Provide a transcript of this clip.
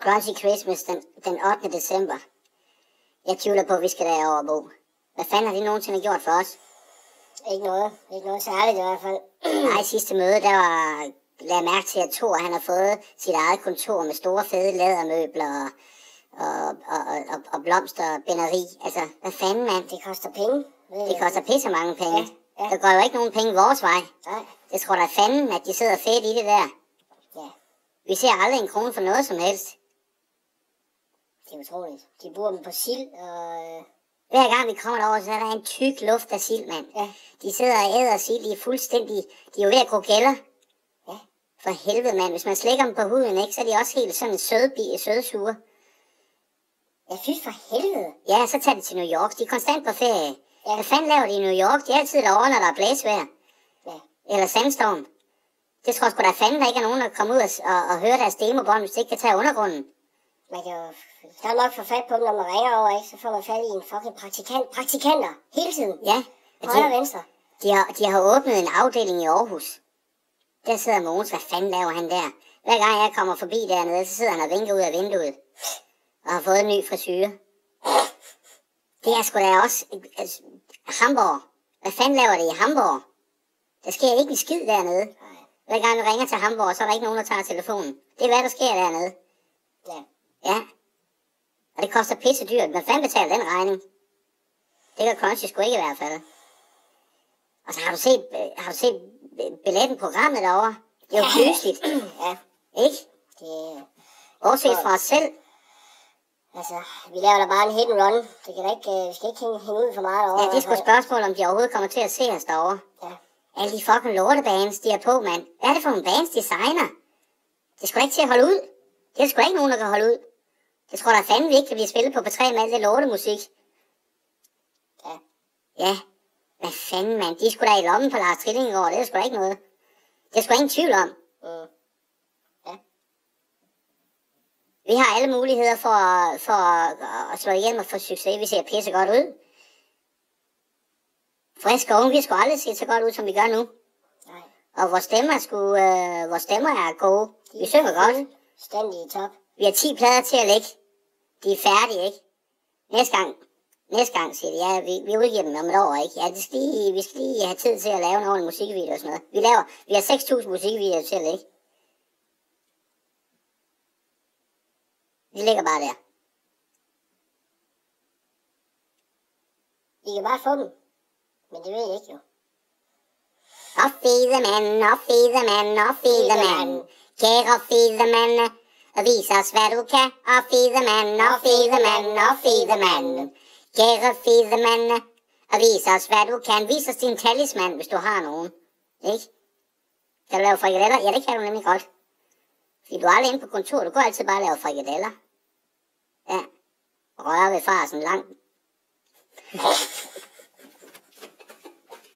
Crunchy Christmas den 8. december. Jeg tvivler på, at vi skal derover, Bo. Hvad fanden har de nogensinde gjort for os? Ikke noget særligt i hvert fald. Nej, sidste møde, der var lagde mærke til, at Thor, han har fået sit eget kontor med store fede lædermøbler og blomsterbinderi. Altså, hvad fanden, mand? Det koster penge. Det koster pisse mange penge. Ja. Der går jo ikke nogen penge vores vej. Nej. Det tror da fanden, at de sidder fedt i det der. Ja. Vi ser aldrig en krone for noget som helst. Det er utroligt. De bruger dem på sild og... Hver gang vi kommer derover, så er der en tyk luft af sild, mand. Ja. De sidder og æder sild, de er fuldstændig... De er jo ved at gå gælder. Ja. For helvede, mand. Hvis man slikker dem på huden, ikke, så er de også helt sådan sødsure. Ja, fy for helvede. Ja, så tager de til New York. De er konstant på ferie. Ja. Hvad fanden laver de i New York? De er altid derovre, når der er blæsvejr. Ja. Eller sandstorm. Det tror sgu da fanden, der ikke er nogen, der kommer ud og hører deres demobånd, hvis de ikke kan tage undergrunden. Man kan jo... Der er nok få fat på dem, når man ringer over, ikke? Så får man fat i en fucking praktikanter. Hele tiden. Ja. Højre og venstre. De har åbnet en afdeling i Aarhus. Der sidder Mogens. Hvad fanden laver han der? Hver gang jeg kommer forbi dernede, så sidder han og vinker ud af vinduet. Og har fået en ny frisyre. Det er sgu da også... Hamburg. Hvad fanden laver det i Hamburg? Der sker ikke en skid dernede. Hver gang du ringer til Hamburg, så er der ikke nogen, der tager telefonen. Det er hvad der sker dernede. Ja. Ja. Og det koster pisse dyrt. Hvad fanden betaler den regning? Det kan Crunchy sgu ikke i hvert fald. Og så har du set billetten programmet derovre? Det er jo pludseligt. Ja. Ikke? Det... Bortset fra os selv. Altså, vi laver da bare en hit and run. Det kan da ikke, vi skal ikke hænge ud for meget derovre. Ja, det er sgu et spørgsmål, om de overhovedet kommer til at se os derovre. Ja. Alle de fucking lortebands, de er på, mand. Hvad er det for nogle bands, de signer? Det er sgu da ikke til at holde ud. Det er sgu da ikke nogen, der kan holde ud. Det tror da fanden, vi ikke kan blive spillet på P3 med alt det lortemusik. Ja. Ja. Hvad fanden, mand? De er sgu da i lommen på Lars Trillingegaard. Det er sgu da ikke noget. Det er sgu da ingen tvivl om. Ja. Vi har alle muligheder for at slå igennem og få succes. Vi ser pisse godt ud. Friske unge, vi skulle aldrig se så godt ud, som vi gør nu. Nej. Og vores stemmer er gode. Vi synger godt. Stændig i top. Vi har 10 plader til at lægge. De er færdige, ikke? Næste gang, siger de, ja, vi udgiver dem om et år, ikke? Ja, vi skal lige have tid til at lave en ordentlig musikvideo og sådan noget. Vi har 6.000 musikvideoer til at lægge. De ligger bare der. Vi kan bare få dem. Men det ved jeg ikke jo. Og fede mand, og fede mand, og fede mand. Kære fede mand, vis os hvad du kan. Og fede mand, og fede mand, og fede mand. Kære fede mand, vis os hvad du kan. Vis os din talisman, hvis du har nogen. Ikke? Kan du lave frikadeller? Ja, det kan du nemlig godt. Fordi du er aldrig inde på kontor. Du kan altid bare lave frikadeller. Ja. Røre ved farsen langt.